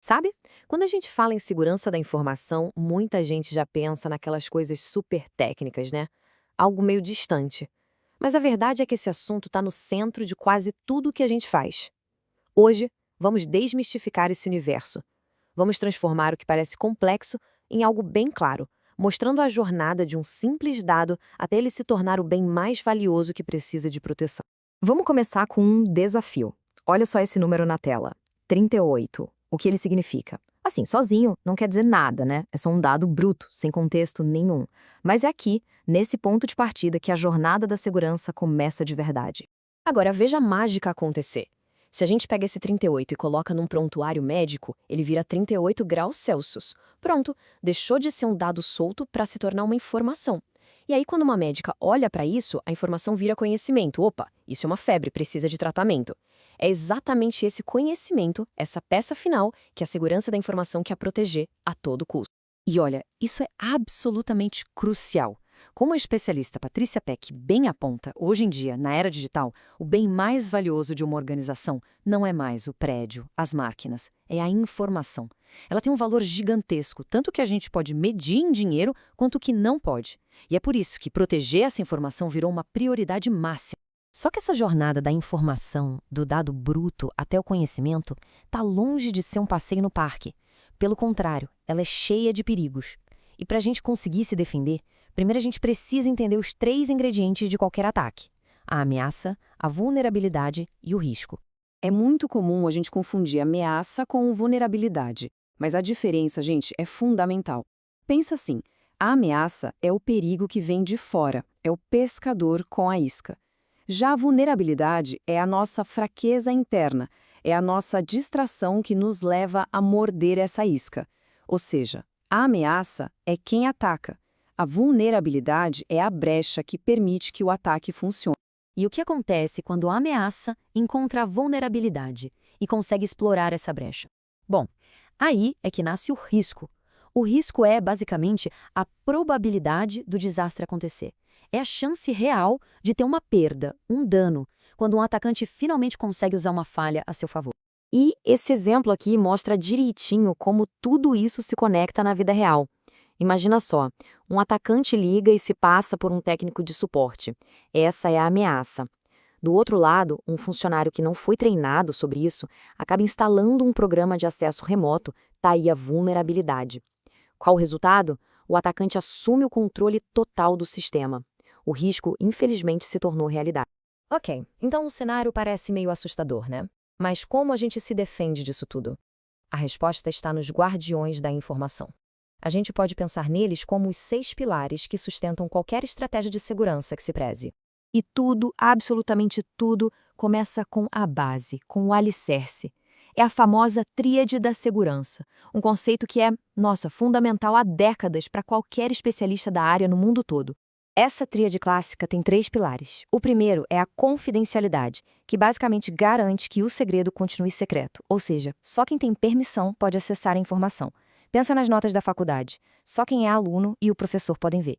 Sabe? Quando a gente fala em segurança da informação, muita gente já pensa naquelas coisas super técnicas, né? Algo meio distante. Mas a verdade é que esse assunto está no centro de quase tudo o que a gente faz. Hoje, vamos desmistificar esse universo. Vamos transformar o que parece complexo em algo bem claro, mostrando a jornada de um simples dado até ele se tornar o bem mais valioso que precisa de proteção. Vamos começar com um desafio. Olha só esse número na tela: 38. O que ele significa? Assim, sozinho não quer dizer nada, né? É só um dado bruto, sem contexto nenhum. Mas é aqui, nesse ponto de partida, que a jornada da segurança começa de verdade. Agora, veja a mágica acontecer. Se a gente pega esse 38 e coloca num prontuário médico, ele vira 38 graus Celsius. Pronto, deixou de ser um dado solto para se tornar uma informação. E aí, quando uma médica olha para isso, a informação vira conhecimento. Opa, isso é uma febre, precisa de tratamento. É exatamente esse conhecimento, essa peça final, que a segurança da informação quer proteger a todo custo. E olha, isso é absolutamente crucial. Como a especialista Patrícia Peck bem aponta, hoje em dia, na era digital, o bem mais valioso de uma organização não é mais o prédio, as máquinas, é a informação. Ela tem um valor gigantesco, tanto que a gente pode medir em dinheiro quanto que não pode. E é por isso que proteger essa informação virou uma prioridade máxima. Só que essa jornada da informação, do dado bruto até o conhecimento, está longe de ser um passeio no parque. Pelo contrário, ela é cheia de perigos. E para a gente conseguir se defender, primeiro a gente precisa entender os 3 ingredientes de qualquer ataque: a ameaça, a vulnerabilidade e o risco. É muito comum a gente confundir ameaça com vulnerabilidade, mas a diferença, gente, é fundamental. Pensa assim, a ameaça é o perigo que vem de fora, é o pescador com a isca. Já a vulnerabilidade é a nossa fraqueza interna, é a nossa distração que nos leva a morder essa isca. Ou seja, a ameaça é quem ataca. A vulnerabilidade é a brecha que permite que o ataque funcione. E o que acontece quando a ameaça encontra a vulnerabilidade e consegue explorar essa brecha? Bom, aí é que nasce o risco. O risco é, basicamente, a probabilidade do desastre acontecer. É a chance real de ter uma perda, um dano, quando um atacante finalmente consegue usar uma falha a seu favor. E esse exemplo aqui mostra direitinho como tudo isso se conecta na vida real. Imagina só, um atacante liga e se passa por um técnico de suporte. Essa é a ameaça. Do outro lado, um funcionário que não foi treinado sobre isso acaba instalando um programa de acesso remoto, tá aí a vulnerabilidade. Qual o resultado? O atacante assume o controle total do sistema. O risco, infelizmente, se tornou realidade. Ok, então o cenário parece meio assustador, né? Mas como a gente se defende disso tudo? A resposta está nos guardiões da informação. A gente pode pensar neles como os 6 pilares que sustentam qualquer estratégia de segurança que se preze. E tudo, absolutamente tudo, começa com a base, com o alicerce. É a famosa tríade da segurança, um conceito que é, nossa, fundamental há décadas para qualquer especialista da área no mundo todo. Essa tríade clássica tem 3 pilares. O primeiro é a confidencialidade, que basicamente garante que o segredo continue secreto, ou seja, só quem tem permissão pode acessar a informação. Pensa nas notas da faculdade. Só quem é aluno e o professor podem ver.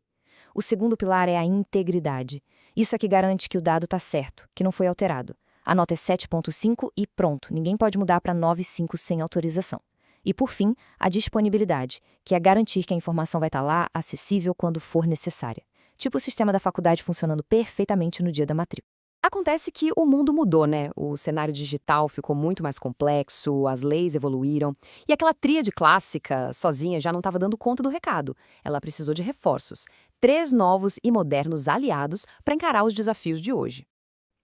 O segundo pilar é a integridade. Isso é que garante que o dado está certo, que não foi alterado. A nota é 7,5 e pronto, ninguém pode mudar para 9,5 sem autorização. E por fim, a disponibilidade, que é garantir que a informação vai estar lá, acessível quando for necessária. Tipo o sistema da faculdade funcionando perfeitamente no dia da matrícula. Acontece que o mundo mudou, né? O cenário digital ficou muito mais complexo, as leis evoluíram, e aquela tríade clássica, sozinha, já não estava dando conta do recado. Ela precisou de reforços, 3 novos e modernos aliados para encarar os desafios de hoje.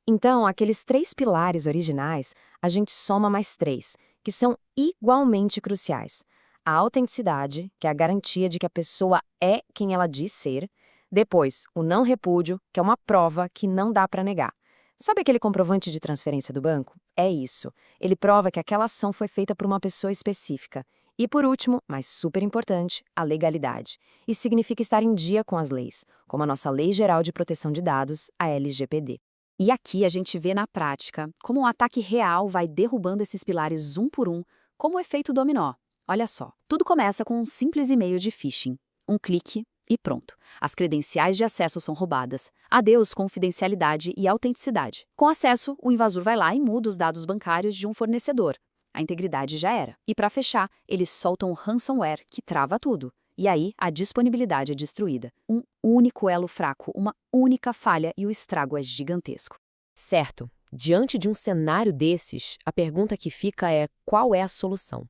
Então, aqueles 3 pilares originais, a gente soma mais 3, que são igualmente cruciais. A autenticidade, que é a garantia de que a pessoa é quem ela diz ser. Depois, o não repúdio, que é uma prova que não dá para negar. Sabe aquele comprovante de transferência do banco? É isso. Ele prova que aquela ação foi feita por uma pessoa específica. E por último, mas super importante, a legalidade. Isso significa estar em dia com as leis, como a nossa Lei Geral de Proteção de Dados, a LGPD. E aqui a gente vê na prática como um ataque real vai derrubando esses pilares um por um, como o efeito dominó. Olha só, tudo começa com um simples e-mail de phishing. Um clique e pronto. As credenciais de acesso são roubadas. Adeus confidencialidade e autenticidade. Com acesso, o invasor vai lá e muda os dados bancários de um fornecedor. a integridade já era. E para fechar, eles soltam o ransomware que trava tudo. E aí, a disponibilidade é destruída. Um único elo fraco, uma única falha e o estrago é gigantesco. Certo. Diante de um cenário desses, a pergunta que fica é: qual é a solução?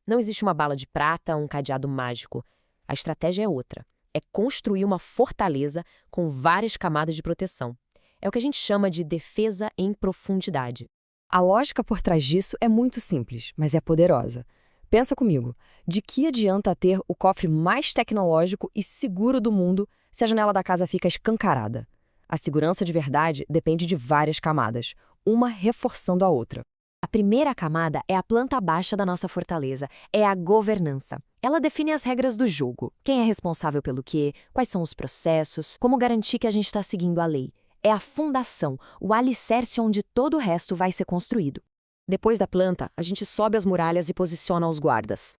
Não existe uma bala de prata, um cadeado mágico. A estratégia é outra. É construir uma fortaleza com várias camadas de proteção. É o que a gente chama de defesa em profundidade. A lógica por trás disso é muito simples, mas é poderosa. Pensa comigo, de que adianta ter o cofre mais tecnológico e seguro do mundo se a janela da casa fica escancarada? A segurança de verdade depende de várias camadas, uma reforçando a outra. A primeira camada é a planta baixa da nossa fortaleza, é a governança. Ela define as regras do jogo. Quem é responsável pelo quê, quais são os processos, como garantir que a gente está seguindo a lei. É a fundação, o alicerce onde todo o resto vai ser construído. Depois da planta, a gente sobe as muralhas e posiciona os guardas.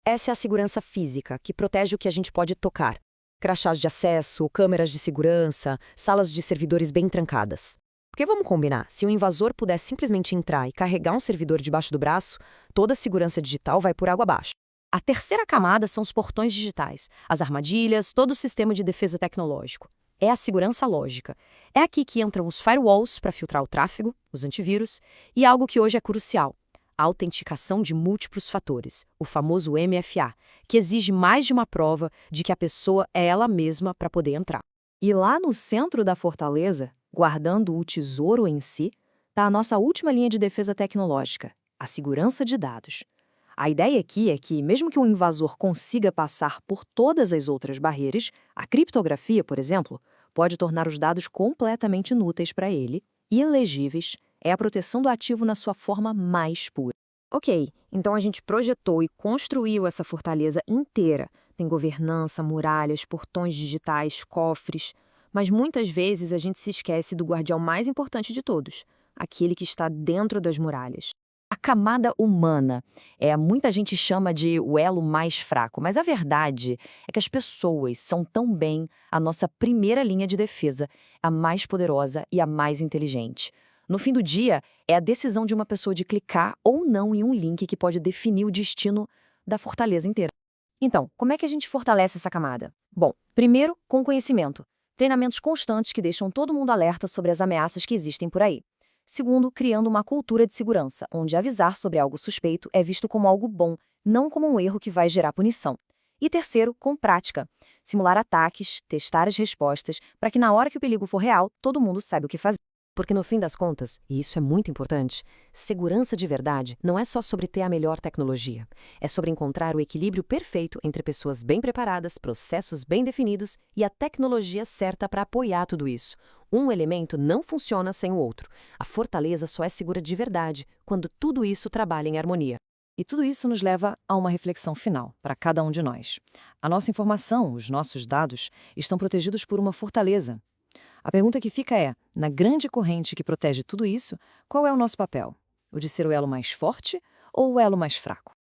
Essa é a segurança física, que protege o que a gente pode tocar. Crachás de acesso, câmeras de segurança, salas de servidores bem trancadas. Porque vamos combinar, se o invasor puder simplesmente entrar e carregar um servidor debaixo do braço, toda a segurança digital vai por água abaixo. A terceira camada são os portões digitais, as armadilhas, todo o sistema de defesa tecnológico. É a segurança lógica. É aqui que entram os firewalls para filtrar o tráfego, os antivírus, e algo que hoje é crucial, a autenticação de múltiplos fatores, o famoso MFA, que exige mais de uma prova de que a pessoa é ela mesma para poder entrar. E lá no centro da fortaleza, guardando o tesouro em si, está a nossa última linha de defesa tecnológica, a segurança de dados. A ideia aqui é que, mesmo que um invasor consiga passar por todas as outras barreiras, a criptografia, por exemplo, pode tornar os dados completamente inúteis para ele, ilegíveis, é a proteção do ativo na sua forma mais pura. Ok, então a gente projetou e construiu essa fortaleza inteira. Tem governança, muralhas, portões digitais, cofres. Mas muitas vezes a gente se esquece do guardião mais importante de todos, aquele que está dentro das muralhas. A camada humana. Muita gente chama de o elo mais fraco, mas a verdade é que as pessoas são também a nossa primeira linha de defesa, a mais poderosa e a mais inteligente. No fim do dia, é a decisão de uma pessoa de clicar ou não em um link que pode definir o destino da fortaleza inteira. Então, como é que a gente fortalece essa camada? Bom, primeiro, com conhecimento. Treinamentos constantes que deixam todo mundo alerta sobre as ameaças que existem por aí. Segundo, criando uma cultura de segurança, onde avisar sobre algo suspeito é visto como algo bom, não como um erro que vai gerar punição. E terceiro, com prática. Simular ataques, testar as respostas, para que na hora que o perigo for real, todo mundo saiba o que fazer. Porque no fim das contas, e isso é muito importante, segurança de verdade não é só sobre ter a melhor tecnologia. É sobre encontrar o equilíbrio perfeito entre pessoas bem preparadas, processos bem definidos e a tecnologia certa para apoiar tudo isso. Um elemento não funciona sem o outro. A fortaleza só é segura de verdade quando tudo isso trabalha em harmonia. E tudo isso nos leva a uma reflexão final para cada um de nós. A nossa informação, os nossos dados, estão protegidos por uma fortaleza. A pergunta que fica é, na grande corrente que protege tudo isso, qual é o nosso papel? O de ser o elo mais forte ou o elo mais fraco?